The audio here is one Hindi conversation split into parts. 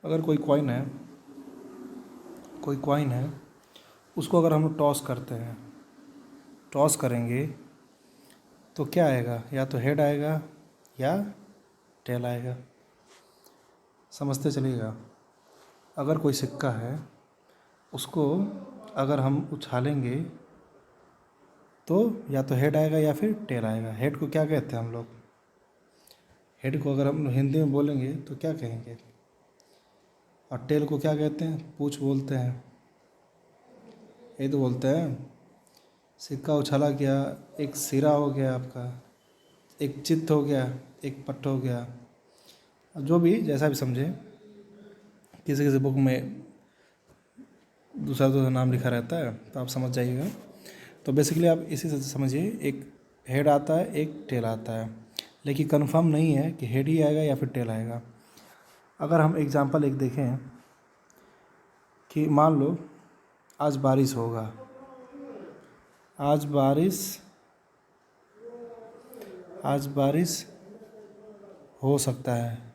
अगर कोई कॉइन है, उसको अगर हम लोग टॉस करते हैं, टॉस करेंगे तो क्या आएगा? या तो हेड आएगा या टेल आएगा। समझते चलिएगा। अगर कोई सिक्का है, उसको अगर हम उछालेंगे तो या तो हेड आएगा या फिर टेल आएगा। हेड को क्या कहते हैं हम लोग? हेड को अगर हम हिंदी में बोलेंगे तो क्या कहेंगे? और टेल को क्या कहते हैं? पूंछ बोलते हैं। यही तो बोलते हैं। सिक्का उछाला गया, एक सिरा हो गया आपका, एक चित्त हो गया, एक पट्ट हो गया, जो भी जैसा भी समझे। किसी किसी बुक में दूसरा दूसरा नाम लिखा रहता है, तो आप समझ जाइएगा। तो बेसिकली आप इसी से समझिए, एक हेड आता है, एक टेल आता है, लेकिन कंफर्म नहीं है कि हेड ही आएगा या फिर टेल आएगा। अगर हम एग्जांपल एक देखें कि मान लो आज बारिश होगा, आज बारिश हो सकता है।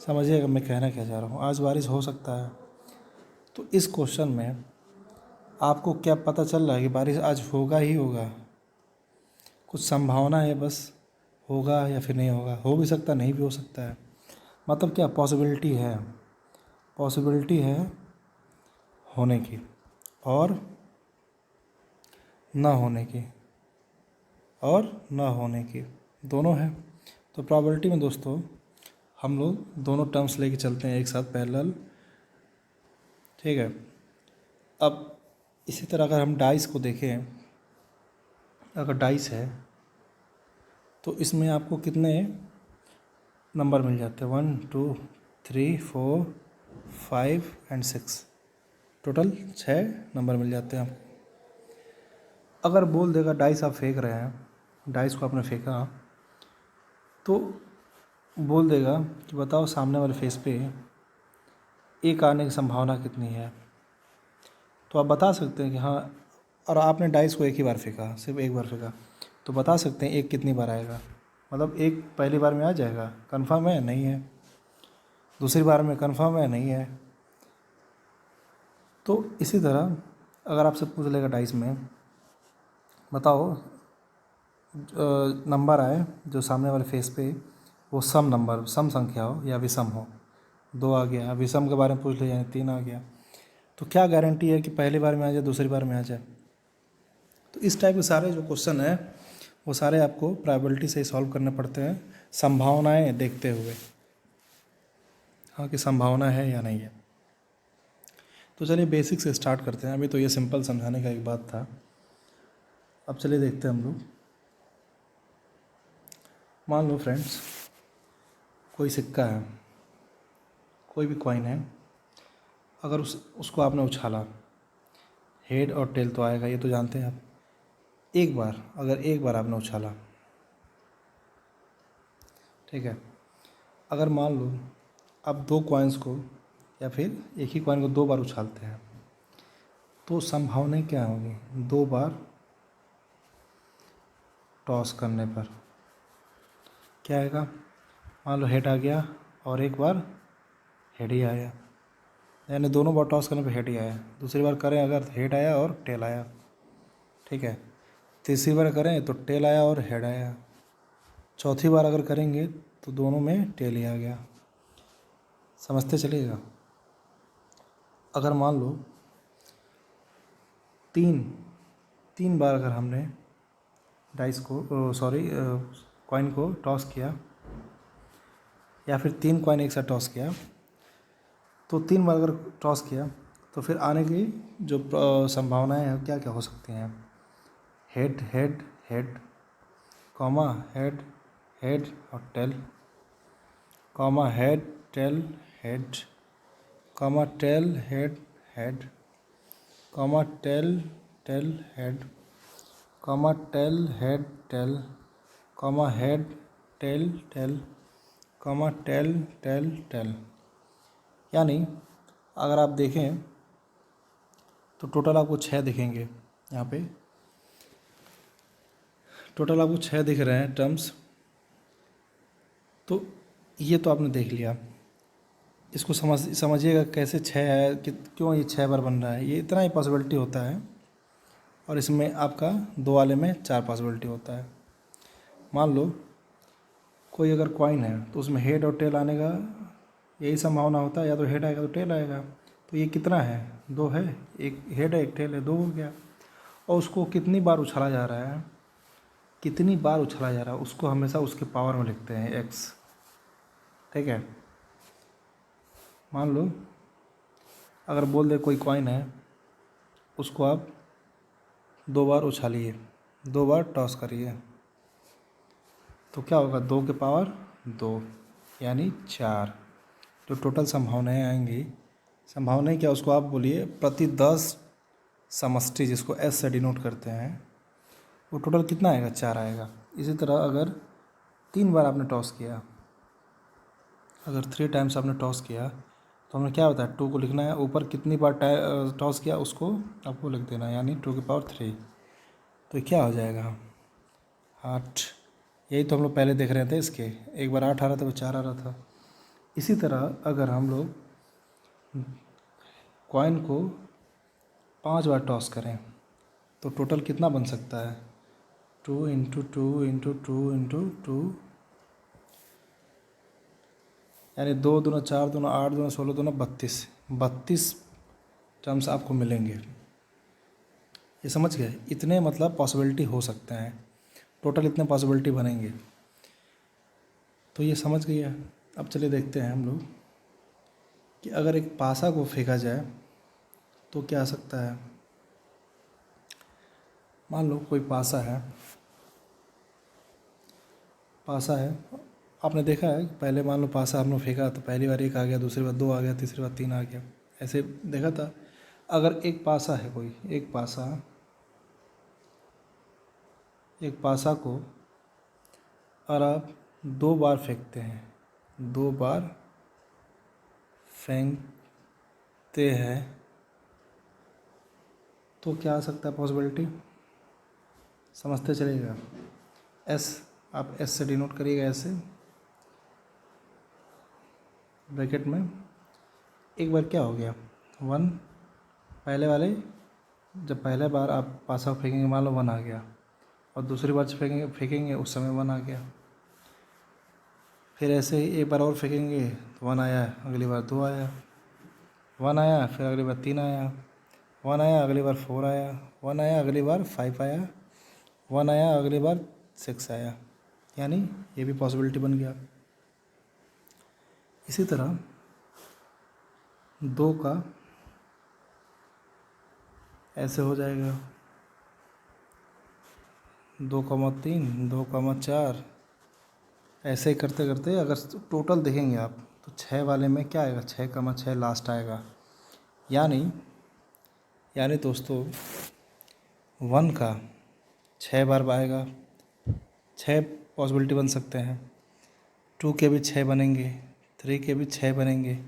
समझिएगा मैं कहना क्या चाह रहा हूँ। आज बारिश हो सकता है। तो इस क्वेश्चन में आपको क्या पता चल रहा है कि बारिश आज होगा ही होगा? कुछ संभावना है बस, होगा या फिर नहीं होगा। हो भी सकता, नहीं भी हो सकता है। मतलब क्या पॉसिबिलिटी है? पॉसिबिलिटी है होने की और ना होने की, और ना होने की, दोनों है। तो प्रोबेबिलिटी में दोस्तों हम लोग दोनों टर्म्स लेके चलते हैं एक साथ पैरेलल। ठीक है। अब इसी तरह अगर हम डाइस को देखें, अगर डाइस है तो इसमें आपको कितने नंबर मिल जाते हैं? 1 2 3 4 5 एंड 6, टोटल 6 नंबर मिल जाते हैं आपको। अगर बोल देगा डाइस आप फेंक रहे हैं, डाइस को आपने फेंका, तो बोल देगा कि बताओ सामने वाले फेस पे एक आने की संभावना कितनी है। तो आप बता सकते हैं कि हाँ, और आपने डाइस को एक ही बार फेंका, सिर्फ एक बार फेंका, तो बता सकते हैं एक कितनी बार आएगा। मतलब एक पहली बार में आ जाएगा, कंफर्म है नहीं है? दूसरी बार में कंफर्म है नहीं है? तो इसी तरह अगर आपसे पूछ लेगा डाइस में, बताओ नंबर आए जो सामने वाले फेस पे, वो सम नंबर, सम संख्या हो या विषम हो। 2 आ गया, विषम के बारे में पूछ लिया, 3 आ गया, तो क्या गारंटी है कि पहली बार में आ जाए, दूसरी बार में आ जाए? तो इस टाइप के सारे जो क्वेश्चन है वो सारे आपको प्रोबेबिलिटी से ही सॉल्व करने पड़ते हैं, संभावनाएं देखते हुए, हाँ कि संभावना है या नहीं है। तो चलिए बेसिक से स्टार्ट करते हैं। अभी तो ये सिंपल समझाने का एक बात था। अब चलिए देखते हैं हम लोग। मान लो फ्रेंड्स, कोई सिक्का है, कोई भी कॉइन है, अगर उसको आपने उछाला, हेड और टेल तो आएगा, ये तो जानते हैं आप। एक बार आपने उछाला, ठीक है। अगर मान लो आप 2 कॉइन्स को या फिर एक ही कॉइन को 2 बार उछालते हैं, तो संभावनाएं क्या होंगी? 2 बार टॉस करने पर क्या आएगा? मान लो हेड आ गया और एक बार हेड ही आया, यानी दोनों बार टॉस करने पर हेड ही आया। दूसरी बार करें अगर, हेड आया और टेल आया, ठीक है। तीसरी बार करें तो टेल आया और हेड आया। चौथी बार अगर करेंगे तो दोनों में टेल ही आ गया। समझते चलिएगा। अगर मान लो तीन बार अगर हमने डाइस को कॉइन को टॉस किया, या फिर 3 कॉइन एक साथ टॉस किया, तो 3 बार अगर टॉस किया तो फिर आने की जो संभावनाएं हैं क्या क्या हो सकती हैं? Head head head, comma head head और tail, comma head tail head, comma tail head head, comma tail tail head, comma tail head tail, comma head tail tail, comma tail tail tail. यानी अगर आप देखें तो टोटल आपको 6 दिखेंगे यहाँ पे, टोटल आपको 6 दिख रहे हैं टर्म्स। तो ये तो आपने देख लिया, इसको समझिएगा कैसे 6 है कि क्यों ये 6 बार बन रहा है। ये इतना ही पॉसिबिलिटी होता है, और इसमें आपका 2 वाले में 4 पॉसिबिलिटी होता है। मान लो कोई अगर कॉइन है तो उसमें हेड और टेल आने का यही संभावना होता है, या तो हेड आएगा तो टेल आएगा। तो ये कितना है, 2 है, एक हेड है एक टेल है, 2 हो गया। और उसको कितनी बार उछाला जा रहा है, कितनी बार उछाला जा रहा है, उसको हमेशा उसके पावर में लिखते हैं एक्स। ठीक है, मान लो अगर बोल दे कोई कॉइन है, उसको आप 2 बार उछालिए, 2 बार टॉस करिए, तो क्या होगा, 2 के पावर 2 यानी 4। जो टोटल संभावनाएं आएंगी, संभावनाएं क्या, उसको आप बोलिए प्रति 10 समष्टि, जिसको एस से डिनोट करते हैं, वो टोटल कितना आएगा, 4 आएगा। इसी तरह अगर 3 बार आपने टॉस किया, अगर 3 टाइम्स आपने टॉस किया, तो हमें क्या होता है, 2 को लिखना है, ऊपर कितनी बार टॉस किया उसको आपको लिख देना है, यानी 2 की पावर 3। तो क्या हो जाएगा, 8। यही तो हम लोग पहले देख रहे थे इसके, एक बार 8 आ रहा था, वो 4 आ रहा था। इसी तरह अगर हम लोग कॉइन को 5 बार टॉस करें, तो टोटल कितना बन सकता है, 2 इंटू 2 इंटू 2 इंटू 2, यानी 2 दूना 4 दूना 8 दूना 16 दूना 32 टर्म्स आपको मिलेंगे। ये समझ गए, इतने मतलब पॉसिबिलिटी हो सकते हैं, टोटल इतने पॉसिबिलिटी बनेंगे। तो ये समझ गया। अब चलिए देखते हैं हम लोग कि अगर एक पासा को फेंका जाए तो क्या आ सकता है। मान लो कोई पासा है, आपने देखा है पहले, मान लो पासा हमने फेंका तो पहली बार 1 आ गया, दूसरी बार 2 आ गया, तीसरी बार 3 आ गया, ऐसे देखा था। अगर एक पासा है कोई, एक पासा को और आप 2 बार फेंकते हैं, 2 बार फेंकते हैं, तो क्या आ सकता है पॉसिबिलिटी, समझते चलिएगा। एस, आप एस से डिनोट करिएगा, ऐसे ब्रैकेट में। एक बार क्या हो गया, 1, पहले वाले, जब पहले बार आप पासा फेंकेंगे मान लो 1 आ गया, और दूसरी बार फेंकेंगे उस समय 1 आ गया। फिर ऐसे ही एक बार और फेंकेंगे तो 1 आया, अगली बार 2 आया, 1 आया, फिर अगली बार 3 आया, 1 आया, अगली बार 4 आया, 1 आया, अगली बार 5 आया, 1 आया, अगली बार 6 आया, यानी ये भी पॉसिबिलिटी बन गया। इसी तरह 2 का ऐसे हो जाएगा, 2,3, 2,4, ऐसे ही करते करते अगर टोटल देखेंगे आप तो 6 वाले में क्या आएगा, 6,6 लास्ट आएगा। यानी दोस्तों 1 का 6 बार आएगा, 6 पॉसिबिलिटी बन सकते हैं, 2 के भी 6 बनेंगे, 3 के भी 6 बनेंगे,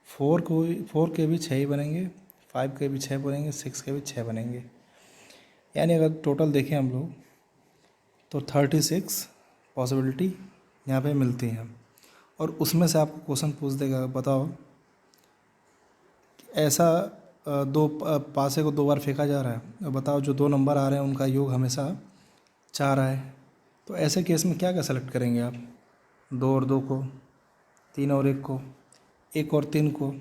4 के भी 6 ही बनेंगे, 5 के भी 6 बनेंगे, 6 के भी 6 बनेंगे। यानी अगर टोटल देखें हम लोग तो 36 पॉसिबिलिटी यहाँ पे मिलती हैं। और उसमें से आपको क्वेश्चन पूछ देगा, बताओ कि ऐसा 2 पासे को 2 बार फेंका जा रहा है, बताओ जो 2 नंबर आ रहे हैं उनका योग हमेशा 4 आए, तो ऐसे केस में क्या क्या सेलेक्ट करेंगे आप, 2 और 2 को, 3 और 1 को, 1 और 3 को,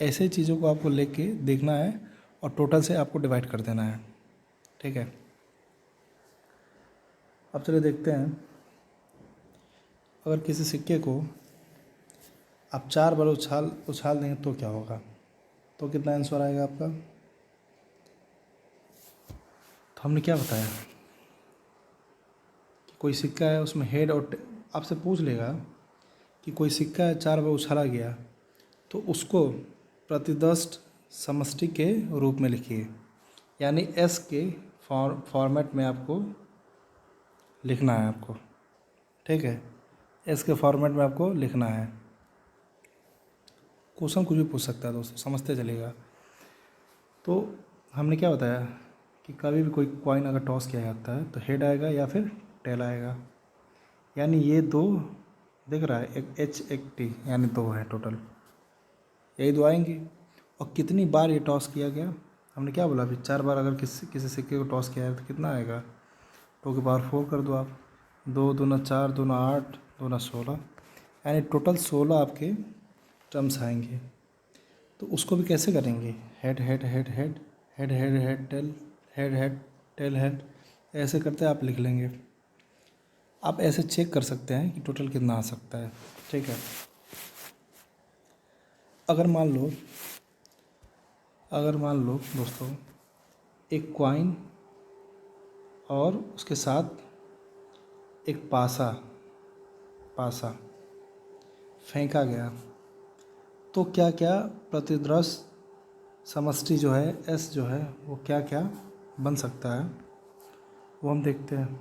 ऐसे चीज़ों को आपको लेके देखना है और टोटल से आपको डिवाइड कर देना है। ठीक है, अब चलिए देखते हैं, अगर किसी सिक्के को आप 4 बार उछाल देंगे तो क्या होगा, तो कितना आंसर आएगा आपका। तो हमने क्या बताया कि कोई सिक्का है, उसमें हेड और आपसे पूछ लेगा कि कोई सिक्का है 4 बार उछाला गया, तो उसको प्रति 10 समष्टि के रूप में लिखिए, यानी एस के फॉर्मेट में आपको लिखना है आपको। ठीक है, एस के फॉर्मेट में आपको लिखना है। क्वेश्चन कुछ भी पूछ सकता है दोस्तों, समझते चलेगा। तो हमने क्या बताया कि कभी भी कोई कॉइन अगर टॉस किया जाता है तो हेड आएगा या फिर टेल आएगा। यानी ये दो दिख रहा है, एक एच एक टी, यानी दो है टोटल, यही दो आएंगे। और कितनी बार ये टॉस किया गया, हमने क्या बोला अभी, 4 बार अगर किसी सिक्के को टॉस किया है तो कितना आएगा, 2⁴ कर दो आप, 2 दूना 4, 2 दूना 8, 2 दूना 16, यानी टोटल 16 आपके टर्म्स आएंगे। तो उसको भी कैसे करेंगे, head head head head head head head tail, head head tail head, ऐसे करते आप लिख लेंगे। आप ऐसे चेक कर सकते हैं कि टोटल कितना आ सकता है। ठीक है, अगर मान लो दोस्तों एक कॉइन और उसके साथ एक पासा फेंका गया, तो क्या क्या प्रतिद्रस समष्टि जो है एस जो है वो क्या क्या बन सकता है, वो हम देखते हैं।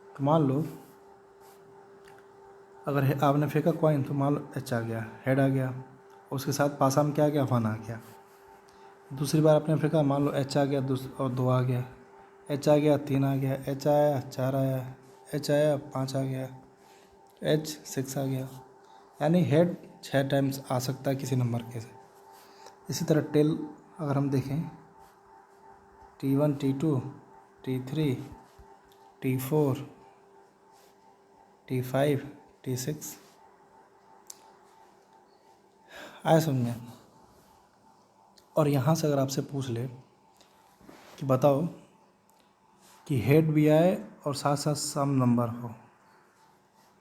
तो मान लो अगर आपने फेंका कॉइन तो मान लो एच आ गया, हेड आ गया, उसके साथ पासा में क्या आ गया, 1 आ गया। दूसरी बार आपने फेंका, मान लो एच आ गया और 2 आ गया, एच आ गया 3 आ गया, एच आया 4 आया, एच आया 5 आ गया, एच 6 आ गया, यानी हेड 6 टाइम्स आ सकता है किसी नंबर के से। इसी तरह टेल अगर हम देखें, T1 T2 T3 T4 T5 T6, आया समझ में। और यहाँ से अगर आपसे पूछ ले कि बताओ कि हेड भी आए और साथ साथ सम नंबर हो,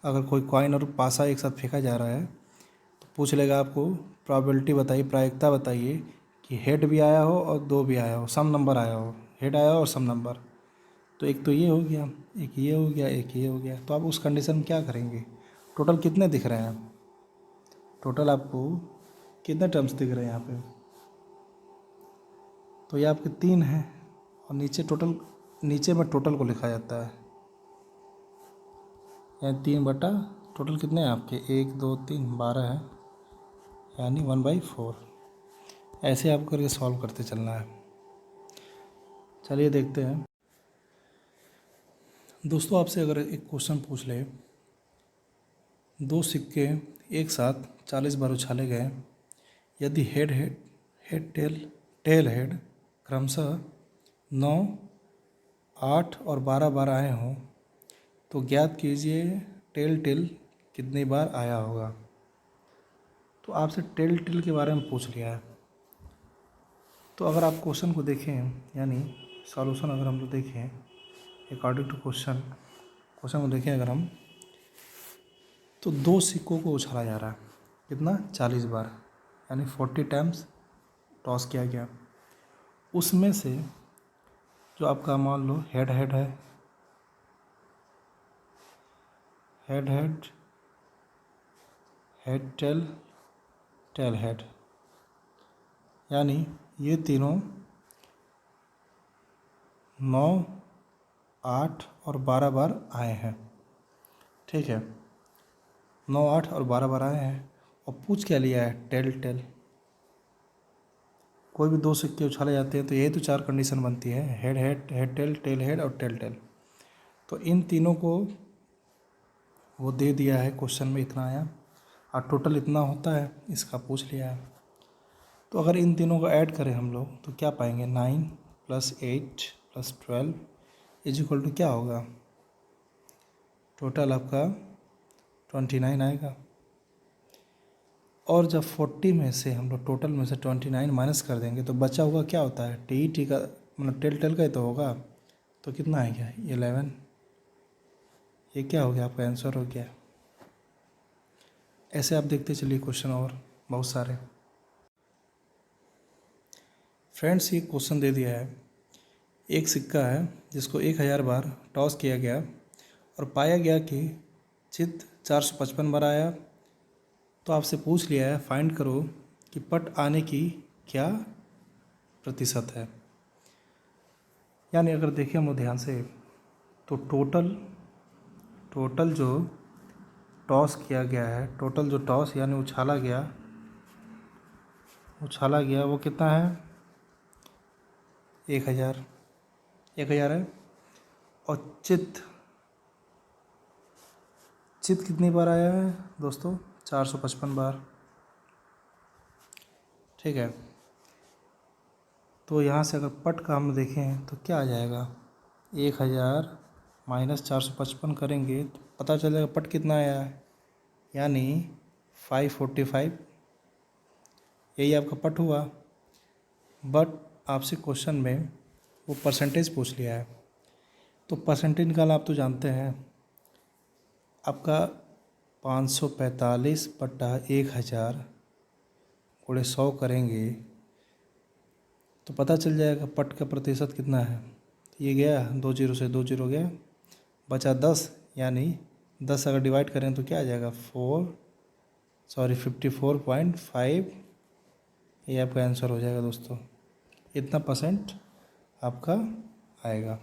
अगर कोई कॉइन और पासा एक साथ फेंका जा रहा है तो पूछ लेगा आपको प्रोबेबिलिटी बताइए, प्रायिकता बताइए कि हेड भी आया हो और 2 भी आया हो, सम नंबर आया हो, हेड आया हो और सम नंबर। तो एक तो ये हो गया, एक ये हो गया, एक ये हो गया। तो आप उस कंडीशन में क्या करेंगे, टोटल कितने दिख रहे हैं, टोटल आपको कितने टर्म्स दिख रहे हैं यहाँ पे, तो ये आपके 3 हैं। और नीचे में टोटल को लिखा जाता है, यानी 3 बटा टोटल कितने हैं आपके, 1 2 3 12 है, यानी 1/4। ऐसे आपको करके सॉल्व करते चलना है। चलिए देखते हैं दोस्तों, आपसे अगर एक क्वेश्चन पूछ ले, 2 सिक्के एक साथ 40 बार उछाले गए, यदि head head head tail head क्रमशः 9, 8 और 12 बार आए हों तो ज्ञात कीजिए टेल कितनी बार आया होगा। तो आपसे टेल के बारे में पूछ लिया है। तो अगर आप क्वेश्चन को देखें, यानी सॉल्यूशन अगर हम लोग देखें अकॉर्डिंग टू क्वेश्चन को देखें अगर हम, तो 2 सिक्कों को उछाला जा रहा है, कितना, 40 बार, यानी 40 टाइम्स टॉस किया गया। उसमें से जो आपका मान लो हेड हेड है, head head head tail tail head, यानी ये तीनों 9, 8 और 12 बार आए हैं। ठीक है, 9, 8 और 12 बार आए हैं। और पूछ क्या लिया है, टेल। कोई भी 2 सिक्के उछाले जाते हैं तो यही तो 4 कंडीशन बनती है, head head head tail head और टेल। तो इन तीनों को वो दे दिया है, क्वेश्चन में इतना आया और टोटल इतना होता है, इसका पूछ लिया है। तो अगर इन तीनों को ऐड करें हम लोग तो क्या पाएंगे, 9 + 8 + 12 इज इक्वल टू क्या होगा, टोटल आपका 29 आएगा। और जब 40 में से हम लोग टोटल में से 29 माइनस कर देंगे तो बचा हुआ क्या होता है, टी का, मतलब टेल का ही तो होगा। तो कितना आएगा, 11। ये क्या हो गया, आपका आंसर हो गया। ऐसे आप देखते चलिए क्वेश्चन और बहुत सारे। फ्रेंड्स, ये क्वेश्चन दे दिया है, एक सिक्का है जिसको 1000 बार टॉस किया गया और पाया गया कि चित 455 बार आया। तो आपसे पूछ लिया है फाइंड करो कि पट आने की क्या प्रतिशत है। यानी अगर देखें हम लोग ध्यान से तो टोटल जो टॉस किया गया है, टोटल जो टॉस यानी उछाला गया वो कितना है, 1000, 1000 है। और चित चित कितनी बार आया है दोस्तों? 455 बार। ठीक है, तो यहाँ से अगर पट का हम देखें तो क्या आ जाएगा? 1000 माइनस 455 करेंगे तो पता चलेगा पट कितना आया है, यानी 545। यही आपका पट हुआ। बट आपसे क्वेश्चन में वो परसेंटेज पूछ लिया है, तो परसेंटेज निकालना आप तो जानते हैं। आपका 545 बटा 1000 गुणे 100 करेंगे तो पता चल जाएगा पट का प्रतिशत कितना है। ये गया 2 जीरो से 2 जीरो गया, बचा 10, यानी 10 अगर डिवाइड करें तो क्या आ जाएगा? 54.5। ये आपका आंसर हो जाएगा दोस्तों। इतना परसेंट आपका आएगा।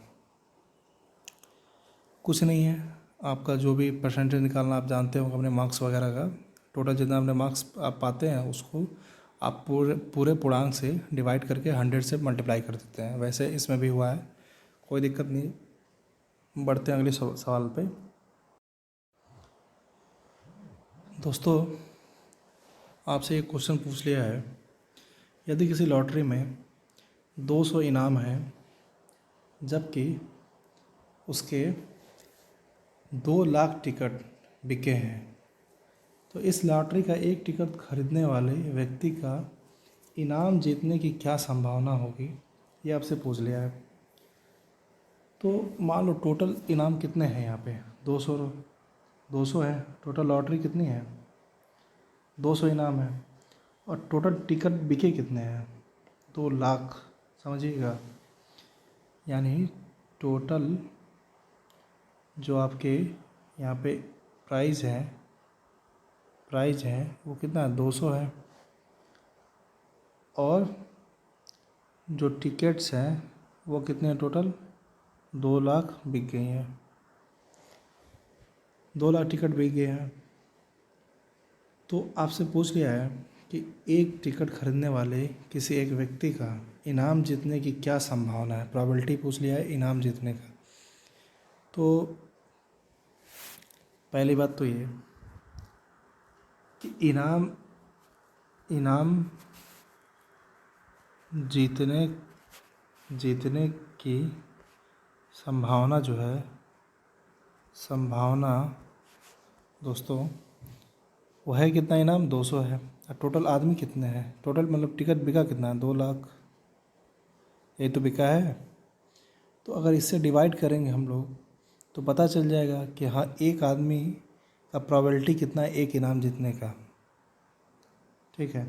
कुछ नहीं है, आपका जो भी परसेंटेज निकालना आप जानते हो अपने मार्क्स वगैरह का। टोटल जितना अपने मार्क्स आप पाते हैं उसको आप पूरे पूर्णांक से डिवाइड करके 100 से मल्टीप्लाई कर देते हैं। वैसे इसमें भी हुआ है, कोई दिक्कत नहीं। बढ़ते हैं अगले सवाल पे। दोस्तों आपसे एक क्वेश्चन पूछ लिया है, यदि किसी लॉटरी में 200 इनाम है जबकि उसके 2 लाख टिकट बिके हैं, तो इस लॉटरी का एक टिकट खरीदने वाले व्यक्ति का इनाम जीतने की क्या संभावना होगी, ये आपसे पूछ लिया है। तो मान लो टोटल इनाम कितने हैं यहाँ पे? 200 है। टोटल लॉटरी कितनी है? 200 इनाम है। और टोटल टिकट बिके कितने हैं? 2 लाख, समझिएगा। यानी टोटल जो आपके यहाँ पे प्राइस है वो कितना है? 200 है। और जो टिकट्स हैं वो कितने हैं? टोटल 2 लाख बिक गई हैं। 2 लाख टिकट बिक गए हैं। तो आपसे पूछ लिया है कि एक टिकट खरीदने वाले किसी एक व्यक्ति का इनाम जीतने की क्या संभावना है, प्रोबेबिलिटी पूछ लिया है इनाम जीतने का। तो पहली बात तो ये कि इनाम जीतने की संभावना जो है, संभावना दोस्तों वो है कितना? इनाम 200 है। और टोटल आदमी कितने हैं? टोटल मतलब टिकट बिका कितना है? 2 लाख, ये तो बिका है। तो अगर इससे डिवाइड करेंगे हम लोग तो पता चल जाएगा कि हाँ एक आदमी का प्रोबेबिलिटी कितना है एक इनाम जीतने का। ठीक है,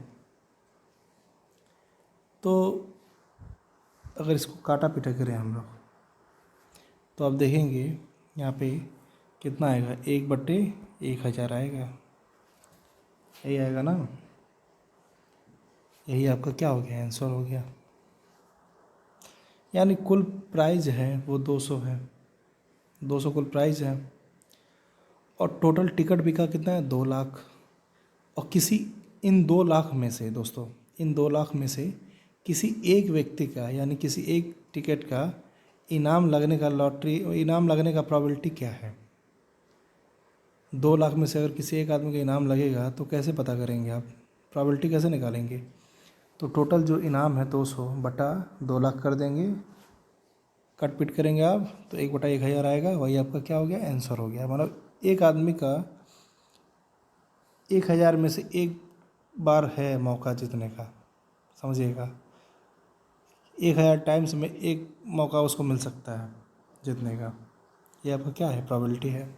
तो अगर इसको काटा पीटा करें हम लोग तो आप देखेंगे यहाँ पे कितना आएगा? 1/1000 आएगा। यही आएगा ना? यही आपका क्या हो गया? आंसर हो गया। यानी कुल प्राइस है वो 200 है। 200 कुल प्राइस है। और टोटल टिकट बिका कितना है? 2 लाख। और इन 2 लाख में से दोस्तों, इन 2 लाख में से किसी एक व्यक्ति का, यानी किसी एक टिकट का इनाम लगने का प्रोबेबिलिटी क्या है? 2 लाख में से अगर किसी एक आदमी का इनाम लगेगा तो कैसे पता करेंगे आप? प्रोबेबिलिटी कैसे निकालेंगे? तो टोटल जो इनाम है 200 बटा 2 लाख कर देंगे, कट पिट करेंगे आप तो 1/1000 आएगा। वही आपका क्या हो गया? आंसर हो गया। मतलब एक आदमी का 1000 में से एक बार है मौका जीतने का, समझिएगा। 1000 टाइम्स में एक मौका उसको मिल सकता है जीतने का। ये आपका क्या है? प्रोबेबिलिटी है।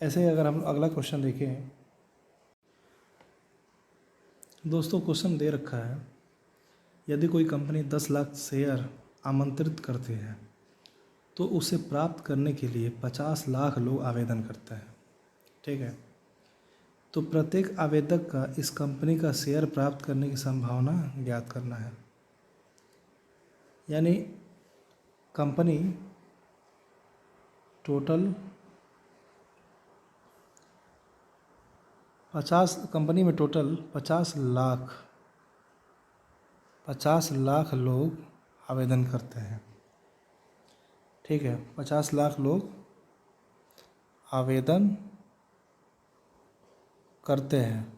ऐसे ही अगर हम अगला क्वेश्चन देखें दोस्तों, क्वेश्चन दे रखा है, यदि कोई कंपनी 10 लाख शेयर आमंत्रित करती है तो उसे प्राप्त करने के लिए 50 लाख लोग आवेदन करते हैं। ठीक है, तो प्रत्येक आवेदक का इस कंपनी का शेयर प्राप्त करने की संभावना ज्ञात करना है। यानी कंपनी टोटल 50 लाख लोग आवेदन करते हैं। ठीक है, 50 लाख लोग आवेदन करते हैं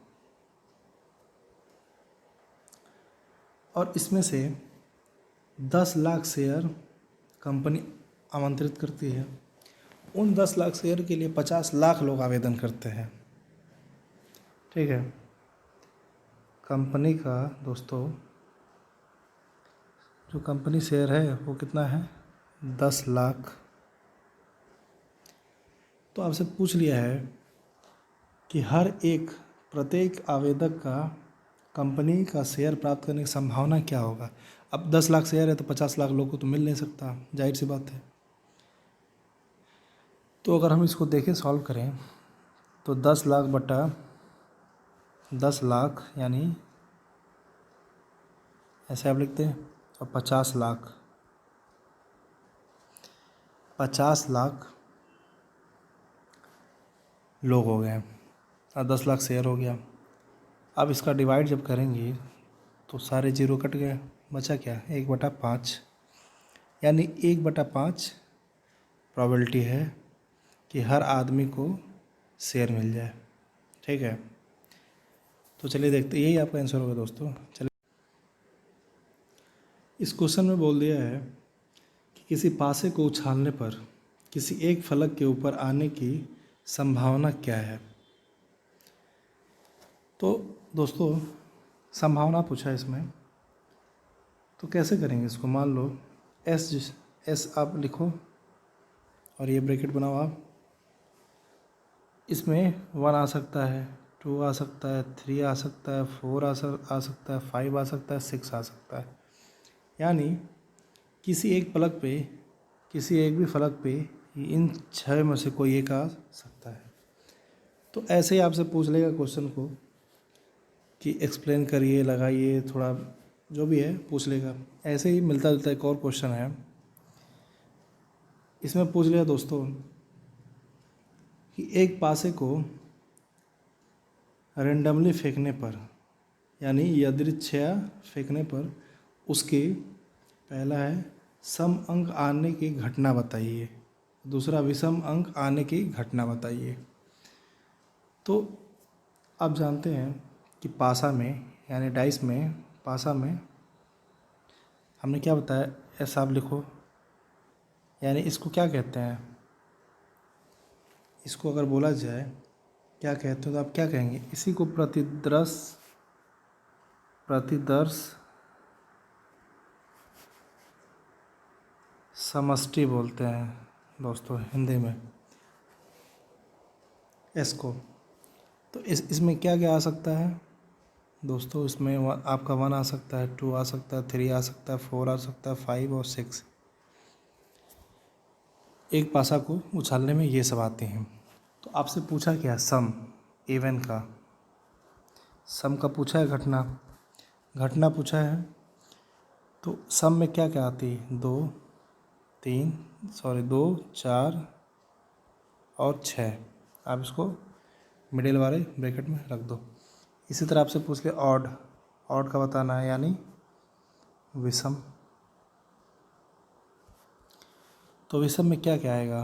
और इसमें से 10 लाख शेयर कंपनी आमंत्रित करती है। उन 10 लाख शेयर के लिए 50 लाख लोग आवेदन करते हैं। ठीक है, कंपनी का दोस्तों जो कंपनी शेयर है वो कितना है, 10 लाख। तो आपसे पूछ लिया है कि प्रत्येक आवेदक का कंपनी का शेयर प्राप्त करने की संभावना क्या होगा। अब 10 लाख शेयर है तो 50 लाख लोग को तो मिल नहीं सकता, जाहिर सी बात है। तो अगर हम इसको देखें, सॉल्व करें, तो 10 लाख बटा 10 लाख यानी ऐसे आप लिखते हैं, और 50 लाख, 50 लाख लोग हो गए और 10 लाख शेयर हो गया। अब इसका डिवाइड जब करेंगे तो सारे जीरो कट गए, बचा क्या, 1/5, यानी 1/5 प्रोबेबिलिटी है कि हर आदमी को शेयर मिल जाए। ठीक है, तो चलिए देखते, यही आपका आंसर होगा दोस्तों। चलिए, इस क्वेश्चन में बोल दिया है कि किसी पासे को उछालने पर किसी एक फलक के ऊपर आने की संभावना क्या है। तो दोस्तों संभावना पूछा इसमें, तो कैसे करेंगे इसको। मान लो एस आप लिखो और ये ब्रैकेट बनाओ आप। इसमें 1 आ सकता है, 2 आ सकता है, 3 आ सकता है, 4 आ सकता है, 5 आ सकता है, 6 आ सकता है। यानी किसी एक भी फलक पे इन 6 में से कोई एक आ सकता है। तो ऐसे ही आपसे पूछ लेगा क्वेश्चन को कि एक्सप्लेन करिए, लगाइए, थोड़ा जो भी है पूछ लेगा। ऐसे ही मिलता जुलता एक और क्वेश्चन है, इसमें पूछ लिया दोस्तों कि एक पासे को रेंडमली फेंकने पर, यानी यादृच्छिया फेंकने पर उसके, पहला है सम अंक आने की घटना बताइए, दूसरा विषम अंक आने की घटना बताइए। तो आप जानते हैं कि पासा में, यानी डाइस में, पासा में हमने क्या बताया, ऐसा आप लिखो, यानी इसको क्या कहते हैं, इसको अगर बोला जाए क्या कहते हैं तो आप क्या कहेंगे, इसी को प्रतिदर्श समष्टि बोलते हैं दोस्तों हिंदी में, इसको। तो इसमें क्या क्या आ सकता है दोस्तों, इसमें आपका 1 आ सकता है, 2 आ सकता है, 3 आ सकता है, 4 आ सकता है, 5 और 6। एक पासा को उछालने में ये सब आते हैं। तो आपसे पूछा क्या, सम, इवन का सम का पूछा है, घटना पूछा है। तो सम में क्या क्या आती है, 2, 4 और 6। आप इसको मिडिल वाले ब्रैकेट में रख दो। इसी तरह आपसे पूछ ले ऑड का बताना है, यानी विषम। तो विषम में क्या क्या आएगा,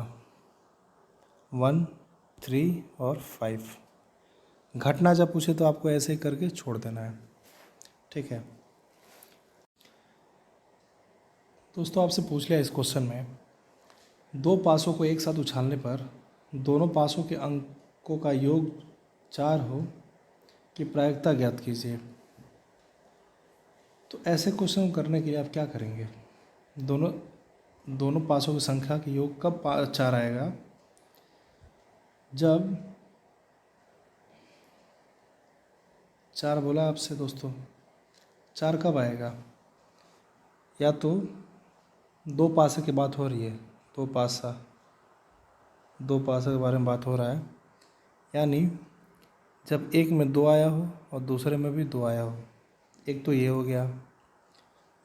1, 3 और 5। घटना जब पूछे तो आपको ऐसे ही करके छोड़ देना है। ठीक है दोस्तों, आपसे पूछ लिया इस क्वेश्चन में, 2 पासों को एक साथ उछालने पर दोनों पासों के अंकों का योग 4 हो कि प्रायिकता ज्ञात कीजिए। तो ऐसे क्वेश्चन करने के लिए आप क्या करेंगे, दोनों पासों की संख्या के योग कब 4 आएगा, जब 4 बोला आपसे दोस्तों, 4 कब आएगा, या तो 2 पासे की बात हो रही है, 2 पासा के बारे में बात हो रहा है, यानी जब एक में 2 आया हो और दूसरे में भी 2 आया हो। एक तो ये हो गया,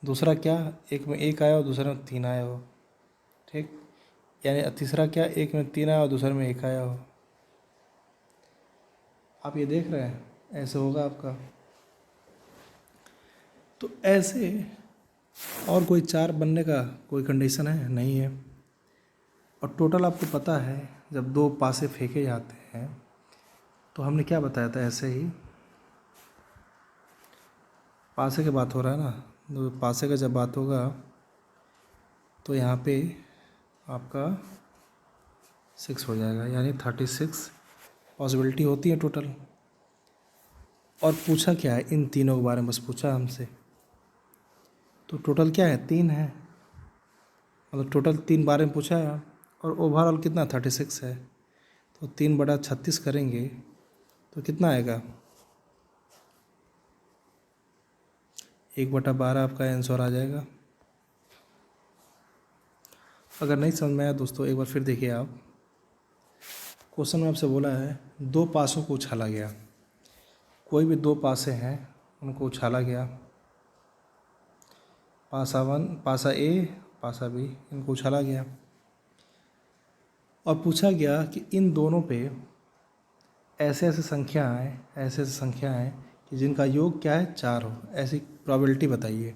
दूसरा क्या, एक में 1 आया और दूसरे में 3 आया हो। ठीक, यानी तीसरा क्या, एक में 3 आया और दूसरे में 1 आया हो। आप ये देख रहे हैं, ऐसे होगा आपका। तो ऐसे और कोई 4 बनने का कोई कंडीशन है? नहीं है। और टोटल आपको पता है जब 2 पासे फेंके जाते हैं तो हमने क्या बताया था, ऐसे ही पासे की बात हो रहा है ना, तो पासे का जब बात होगा तो यहाँ पे आपका 6 हो जाएगा, यानी 36 पॉसिबिलिटी होती है टोटल। और पूछा क्या है, इन तीनों के बारे में बस पूछा हमसे। तो टोटल क्या है, 3 है, मतलब टोटल 3 बारे में पूछा है। और ओवरऑल कितना 36 है, तो 3/36 करेंगे तो कितना आएगा, 1/12 आपका आंसर आ जाएगा। अगर नहीं समझ में आया दोस्तों, एक बार फिर देखिए आप। क्वेश्चन में आपसे बोला है 2 पासों को उछाला गया, कोई भी 2 पासे हैं उनको उछाला गया, पासा 1, पासा ए, पासा बी, इनको उछाला गया। और पूछा गया कि इन दोनों पे ऐसे ऐसे संख्या हैं कि जिनका योग क्या है, 4 हो, ऐसी प्रोबेबिलिटी बताइए।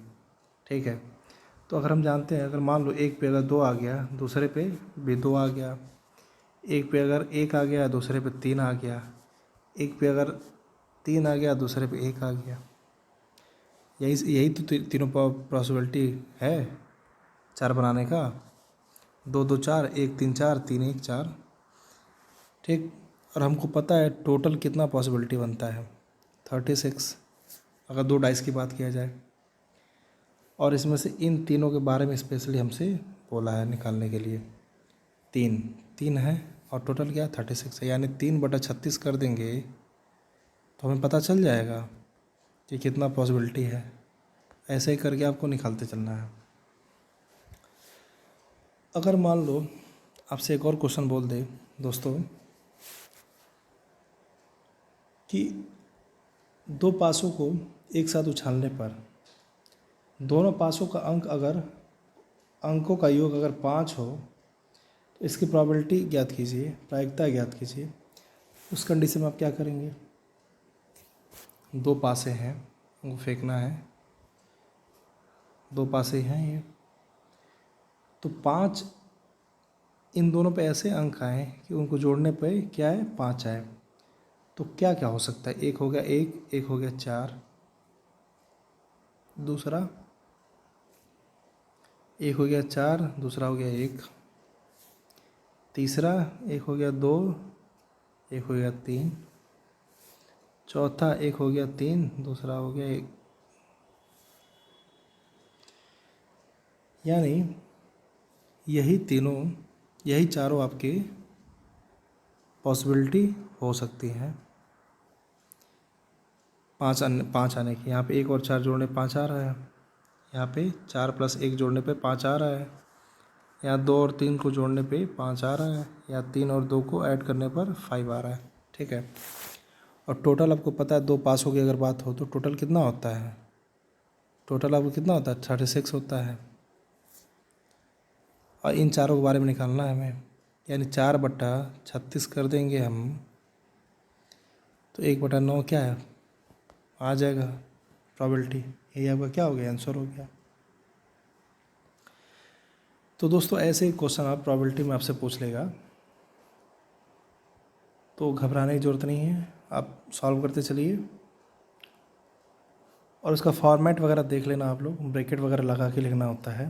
ठीक है, तो अगर हम जानते हैं, अगर मान लो एक पे अगर 2 आ गया, दूसरे पे भी 2 आ गया, एक पे अगर 1 आ गया, दूसरे पे 3 आ गया, एक पे अगर 3 आ गया, दूसरे पे 1 आ गया, यही यही तो तीनों पॉसिबिलिटी है 4 बनाने का। 2 2 4, 1 3 4, 3 1 4। ठीक, और हमको पता है टोटल कितना पॉसिबिलिटी बनता है, 36, अगर 2 डाइस की बात किया जाए। और इसमें से इन तीनों के बारे में स्पेशली हमसे बोला है निकालने के लिए। 3 है और टोटल क्या 36 है, यानी 3/36 कर देंगे तो हमें पता चल जाएगा कि कितना पॉसिबिलिटी है। ऐसे ही करके आपको निकालते चलना है। अगर मान लो आपसे एक और क्वेश्चन बोल दे दोस्तों कि 2 पासों को एक साथ उछालने पर दोनों पासों का अंकों का योग अगर 5 हो तो इसकी प्रोबेबिलिटी ज्ञात कीजिए, प्रायिकता ज्ञात कीजिए। उस कंडीशन में आप क्या करेंगे, 2 पासे हैं, उनको फेंकना है, 2 पासे हैं ये, तो 5 इन दोनों पे ऐसे अंक आए कि उनको जोड़ने पे क्या है, 5 आए। तो क्या क्या हो सकता है, एक हो गया 1, एक हो गया 4, दूसरा एक हो गया 4, दूसरा हो गया 1, तीसरा एक हो गया 2, एक हो गया 3, चौथा एक हो गया 3, दूसरा हो गया 1। यानी यही चारों आपके पॉसिबिलिटी हो सकती हैं 5 आने की। यहाँ पे 1 और 4 जोड़ने 5 आ रहा है, यहाँ पे 4 + 1 जोड़ने पे 5 आ रहा है, यहाँ 2 और 3 को जोड़ने पे 5 आ रहा है, या 3 और 2 को ऐड करने पर 5 आ रहा है। ठीक है, और टोटल आपको पता है 2 पासों की अगर बात हो तो टोटल कितना होता है, टोटल आपको कितना होता है, 36 होता है। और इन चारों के बारे में निकालना है हमें, यानी 4/36 कर देंगे हम तो 1/9 क्या है आ जाएगा प्रोबेबिलिटी। ये आपका क्या हो गया, आंसर हो गया। तो दोस्तों ऐसे ही क्वेश्चन आप प्रोबेबिलिटी में आपसे पूछ लेगा, तो घबराने की ज़रूरत नहीं है, आप सॉल्व करते चलिए। और उसका फॉर्मेट वगैरह देख लेना आप लोग, ब्रैकेट वगैरह लगा के लिखना होता है।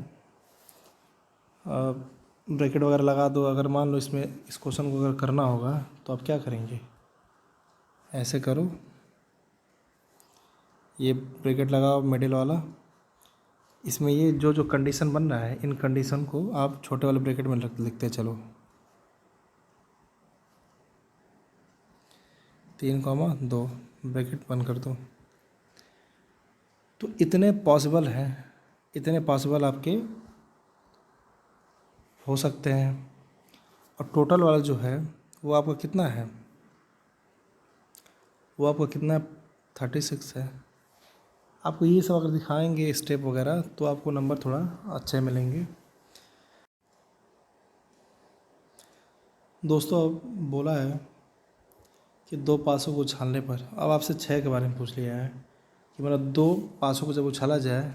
ब्रैकेट वगैरह लगा दो। अगर मान लो इसमें इस क्वेश्चन को अगर करना होगा तो आप क्या करेंगे, ऐसे करो, ये ब्रैकेट लगाओ मिडिल वाला, इसमें ये जो जो कंडीशन बन रहा है इन कंडीशन को आप छोटे वाले ब्रैकेट में लिखते चलो, 3,2 ब्रैकेट बंद कर दो। तो इतने पॉसिबल हैं, इतने पॉसिबल आपके हो सकते हैं। और टोटल वाला जो है वो आपका कितना है, वो आपका कितना 36 है। आपको ये सब अगर दिखाएंगे स्टेप वगैरह तो आपको नंबर थोड़ा अच्छे मिलेंगे। दोस्तों अब बोला है कि 2 पासों को उछालने पर, अब आपसे 6 के बारे में पूछ लिया है कि मतलब 2 पासों को जब उछाला जाए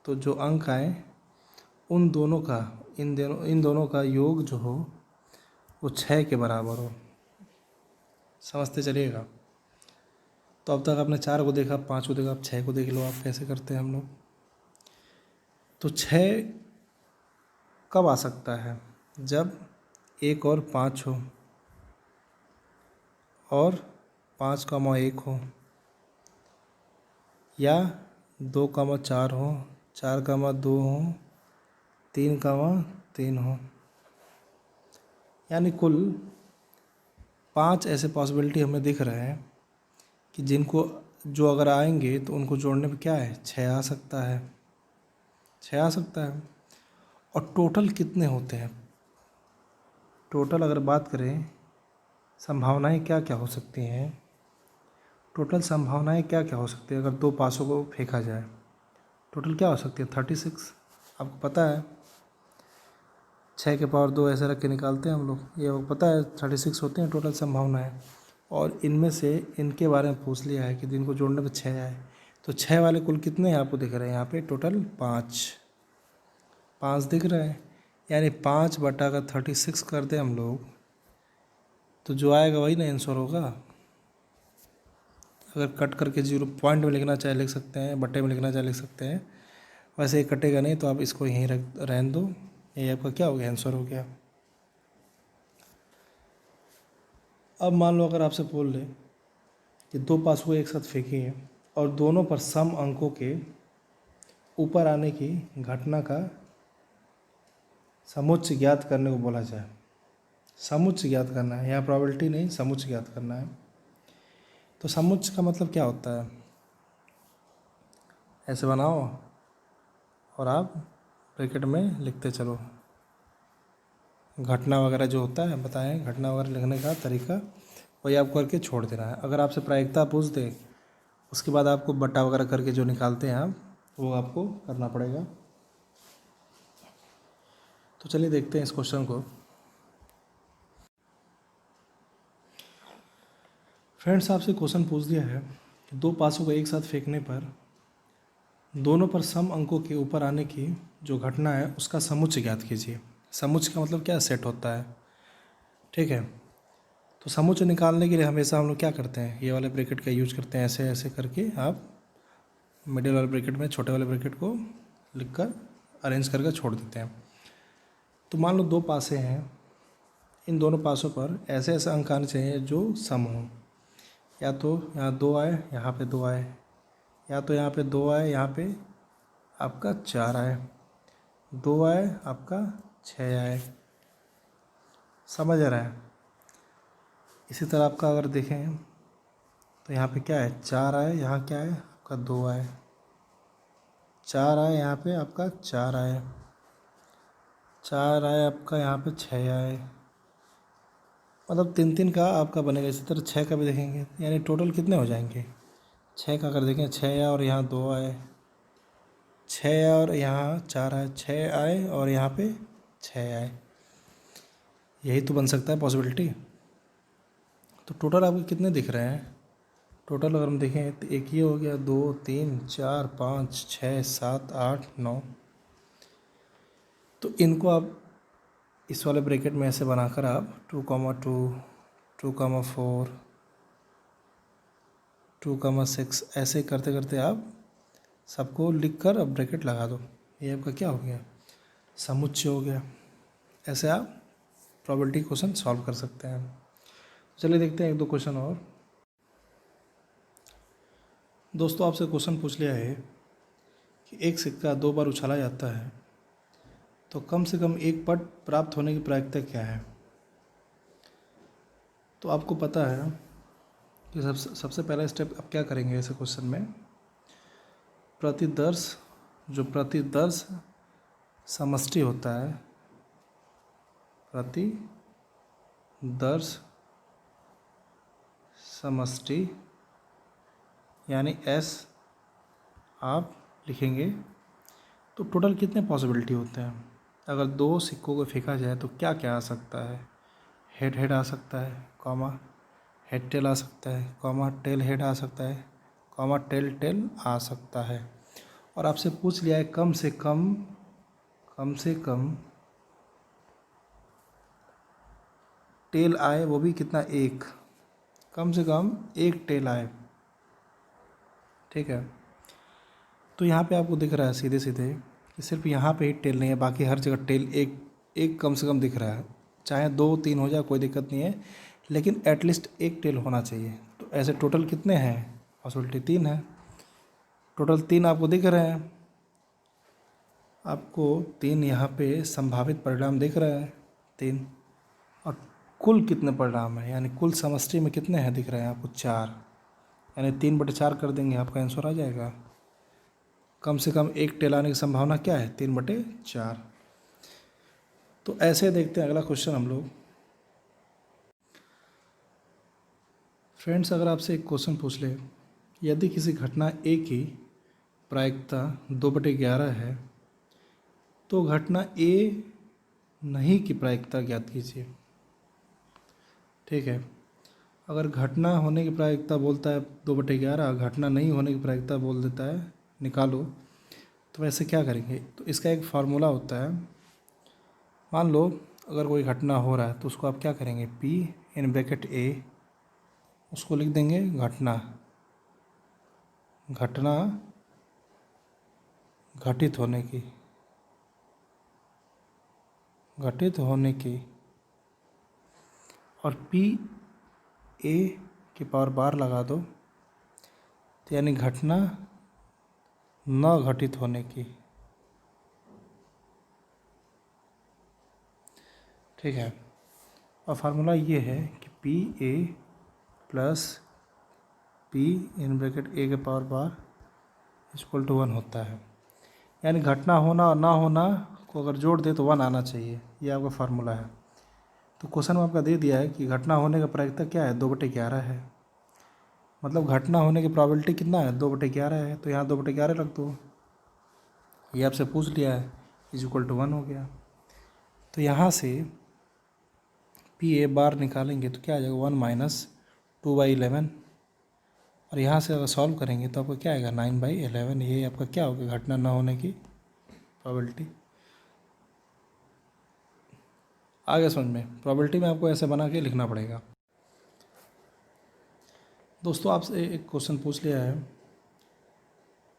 तो जो अंक आए इन दोनों का योग जो हो वो 6 के बराबर हो। समझते चलिएगा। तो अब तक आपने 4 को देखा, 5 को देखा, अब 6 को देख लो आप कैसे करते हैं हम लोग। तो 6 कब आ सकता है? जब 1 और 5 हो और 5,1 हो, या 2,4 हो, 4,2 हो, 3,3 हो। यानी कुल 5 ऐसे पॉसिबिलिटी हमें दिख रहे हैं कि जो अगर आएंगे तो उनको जोड़ने पे क्या है, 6 आ सकता है, 6 आ सकता है। और टोटल कितने होते हैं? टोटल अगर बात करें, संभावनाएं क्या क्या हो सकती हैं? टोटल संभावनाएं क्या क्या हो सकती है अगर 2 पासों को फेंका जाए? टोटल क्या हो सकती है? 36। आपको पता है 6 के पावर 2 ऐसे रख के निकालते हैं हम लोग, ये आपको पता है 36 होते हैं टोटल संभावनाएं। और इनमें से इनके बारे में पूछ लिया है कि जिनको जोड़ने पे 6 आए, तो 6 वाले कुल कितने आपको दिख रहे हैं यहाँ पे? टोटल 5 दिख रहे हैं। यानी 5 बटा अगर 36 कर दें हम लोग, तो जो आएगा वही ना आंसर होगा। अगर कट करके 0 पॉइंट में लिखना चाहे लिख सकते हैं, बट्टे में लिखना चाहे लिख सकते हैं। वैसे ये कटेगा नहीं तो आप इसको यहीं रहने दो। ये आपका क्या हो गया? आंसर हो गया। अब मान लो अगर आपसे बोल ले कि 2 पासों एक साथ फेंकिए और दोनों पर सम अंकों के ऊपर आने की घटना का समुच्चय ज्ञात करने को बोला जाए। समुच्चय ज्ञात करना है, यहाँ प्रोबेबिलिटी नहीं, समुच्चय ज्ञात करना है। तो समुच्चय का मतलब क्या होता है? ऐसे बनाओ और आप ब्रैकेट में लिखते चलो। घटना वगैरह जो होता है बताएं, घटना वगैरह लिखने का तरीका वही आपको करके छोड़ देना है। अगर आपसे प्रायिकता पूछ दे, उसके बाद आपको बट्टा वगैरह करके जो निकालते हैं आप, वो आपको करना पड़ेगा। तो चलिए देखते हैं इस क्वेश्चन को। फ्रेंड्स, आपसे क्वेश्चन पूछ दिया है कि 2 पासों को एक साथ फेंकने पर दोनों पर सम अंकों के ऊपर आने की जो घटना है उसका समुच्चय ज्ञात कीजिए। समुच्चय का मतलब क्या? सेट होता है। ठीक है। तो समुच्चय निकालने के लिए हमेशा हम लोग क्या करते हैं? ये वाले ब्रैकेट का यूज करते हैं। ऐसे ऐसे करके आप मिडिल वाले ब्रैकेट में छोटे वाले ब्रैकेट को लिखकर अरेंज करके छोड़ देते हैं। तो मान लो 2 पासे हैं, इन दोनों पासों पर ऐसे ऐसे अंक आने चाहिए जो सम हो। या तो यहाँ 2 आए, यहाँ पे 2 आए, या तो यहाँ पे 2 आए, यहाँ पे आपका 4 आए, 2 आए, आपका 6 आए। समझ आ रहा है? इसी तरह आपका अगर देखें तो यहाँ पे क्या है? 4 आए, यहाँ क्या है? आपका 2 आए, 4 आए, यहाँ पे आपका 4 आए, 4 आए, आपका यहाँ पे 6 आए। मतलब 3 का आपका बनेगा। इसी तरह 6 का भी देखेंगे, यानी टोटल कितने हो जाएंगे? 6 का अगर देखें, 6 आए और यहाँ 2 आए, 6 और यहाँ 4 आए, 6 आए और यहाँ पे 6 आए। यही तो बन सकता है पॉसिबिलिटी। तो टोटल आपको कितने दिख रहे हैं? टोटल अगर हम देखें तो एक ये हो गया, 2, 3, 4, 5, 6, 7, 8, 9। तो इनको आप इस वाले ब्रैकेट में ऐसे बनाकर आप 2,2, 2,4, 2,6 ऐसे करते करते आप सबको लिख कर अब ब्रैकेट लगा दो। ये आपका क्या हो गया? समुच्चय हो गया। ऐसे आप प्रोबेबिलिटी क्वेश्चन सॉल्व कर सकते हैं। चलिए देखते हैं 1-2 क्वेश्चन और। दोस्तों, आपसे क्वेश्चन पूछ लिया है कि एक सिक्का 2 बार उछाला जाता है तो कम से कम 1 पट प्राप्त होने की प्रायिकता क्या है? तो आपको पता है कि सबसे पहला स्टेप आप क्या करेंगे ऐसे क्वेश्चन में? प्रतिदर्श समष्टि होता है, प्रतिदर्श समष्टि यानी S आप लिखेंगे। तो टोटल कितने पॉसिबिलिटी होते हैं? अगर 2 सिक्कों को फेंका जाए तो क्या क्या आ सकता है? हेड हेड आ सकता है, कॉमा हेड टेल आ सकता है, कॉमा टेल हेड आ सकता है, कॉमा टेल टेल आ सकता है। और आपसे पूछ लिया है कम से कम टेल आए, वो भी कितना, एक, कम से कम एक टेल आए। ठीक है, तो यहाँ पे आपको दिख रहा है सीधे सीधे कि सिर्फ यहाँ पे ही टेल नहीं है, बाकी हर जगह टेल एक एक कम से कम दिख रहा है। चाहे 2-3 हो जाए कोई दिक्कत नहीं है, लेकिन एटलीस्ट एक टेल होना चाहिए। तो ऐसे टोटल कितने हैं, पॉसिबिलिटी 3 है, टोटल 3 आपको दिख रहे हैं। आपको 3 यहाँ पे संभावित परिणाम दिख रहे हैं 3, और कुल कितने परिणाम हैं, यानी कुल समष्टि में कितने हैं दिख रहे हैं आपको 4, यानी 3/4 कर देंगे, आपका आंसर आ जाएगा। कम से कम एक टेल आने की संभावना क्या है, 3/4। तो ऐसे देखते हैं अगला क्वेश्चन हम लोग। फ्रेंड्स, अगर आपसे एक क्वेश्चन पूछ ले, यदि किसी घटना ए की प्रायिकता 2/11 है तो घटना ए नहीं की प्रायिकता ज्ञात कीजिए। ठीक है, अगर घटना होने की प्रायिकता बोलता है 2/11, घटना नहीं होने की प्रायिकता बोल देता है निकालो, तो वैसे क्या करेंगे। तो इसका एक फार्मूला होता है। मान लो अगर कोई घटना हो रहा है तो उसको आप क्या करेंगे, P इन ब्रैकेट A, उसको लिख देंगे घटना, घटना घटित होने की, घटित होने की, और P A की पावर बार लगा दो, तो यानी घटना न घटित होने की। ठीक है, और फार्मूला ये है कि P A plus P in bracket A के पावर बार इक्वल टू 1 होता है। यानी घटना होना और ना होना को अगर जोड़ दे तो 1 आना चाहिए, ये आपका फार्मूला है। तो क्वेश्चन में आपका दे दिया है कि घटना होने का प्रायिकता क्या है, 2/11 है। मतलब घटना होने की प्रोबेबिलिटी कितना है, 2/11 है, तो यहाँ 2/11 रख दो। ये आपसे पूछ लिया है, इक्वल टू 1 हो गया। तो यहाँ से पी ए बार निकालेंगे तो क्या आ जाएगा, 1 - 2/11, और यहाँ से अगर सॉल्व करेंगे तो आपको क्या आएगा, 9/11। ये आपका क्या होगा, घटना ना होने की प्रोबेबिलिटी। आगे समझ में, प्रोबेबिलिटी में आपको ऐसे बना के लिखना पड़ेगा। दोस्तों, आपसे एक क्वेश्चन पूछ लिया है,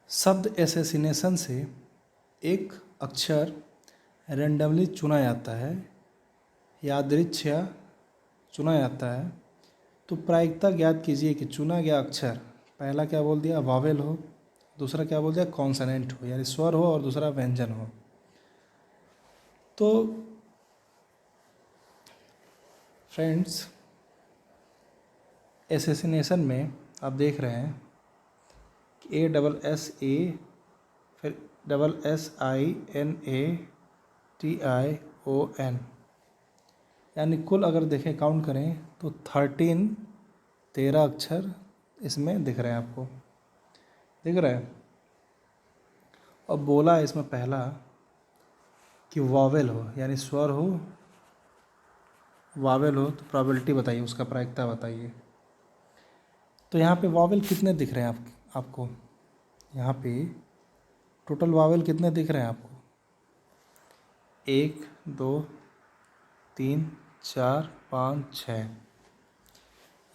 शब्द एसेसिनेशन से एक अक्षर रैंडमली चुना जाता है, यादृच्छिक चुना जाता है, तो प्रायिकता ज्ञात कीजिए कि चुना गया अक्षर, पहला क्या बोल दिया, वावेल हो, दूसरा क्या बोल दिया, कॉन्सोनेंट हो यानी स्वर हो, और दूसरा व्यंजन हो। तो फ्रेंड्स, एसेसिनेशन में आप देख रहे हैं कि ASSA फिर SSINATION, यानी कुल अगर देखें काउंट करें तो 13 अक्षर इसमें दिख रहे हैं, आपको दिख रहा है। और बोला है इसमें पहला कि वावेल हो यानी स्वर हो, वावेल हो, तो प्रोबेबिलिटी बताइए, उसका प्रायिकता बताइए। तो यहाँ पे वावेल कितने दिख रहे हैं आपको, यहाँ पे टोटल वावेल कितने दिख रहे हैं आपको, 1 2 3 4 5 6,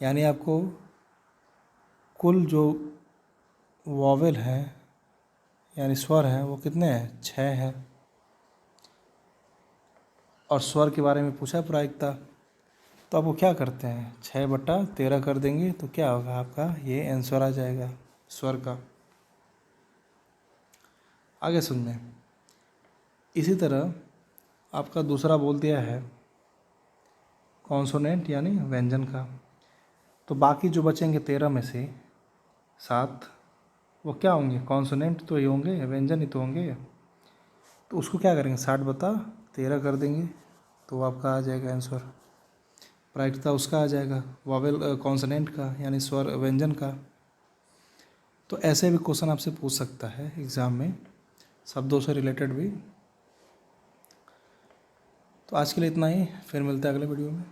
यानी आपको कुल जो वावेल हैं यानी स्वर हैं वो कितने हैं, 6 हैं। और स्वर के बारे में पूछा प्रायिकता, तो आप वो क्या करते हैं, 6/13 कर देंगे, तो क्या होगा आपका, ये आंसर आ जाएगा स्वर का। आगे सुनिए, इसी तरह आपका दूसरा बोल दिया है कॉन्सोनेंट यानी व्यंजन का, तो बाकी जो बचेंगे 13 में से 7 वो क्या होंगे, कॉन्सोनेंट तो ही होंगे, व्यंजन ही तो होंगे। तो उसको क्या करेंगे, 60/13 कर देंगे, तो आपका आ जाएगा आंसर, प्रायिकता उसका आ जाएगा, वावेल कॉन्सोनेंट का यानी स्वर व्यंजन का। तो ऐसे भी क्वेश्चन आपसे पूछ सकता है एग्ज़ाम में, शब्दों से रिलेटेड भी। तो आज के लिए इतना ही, फिर मिलते हैं अगले वीडियो में।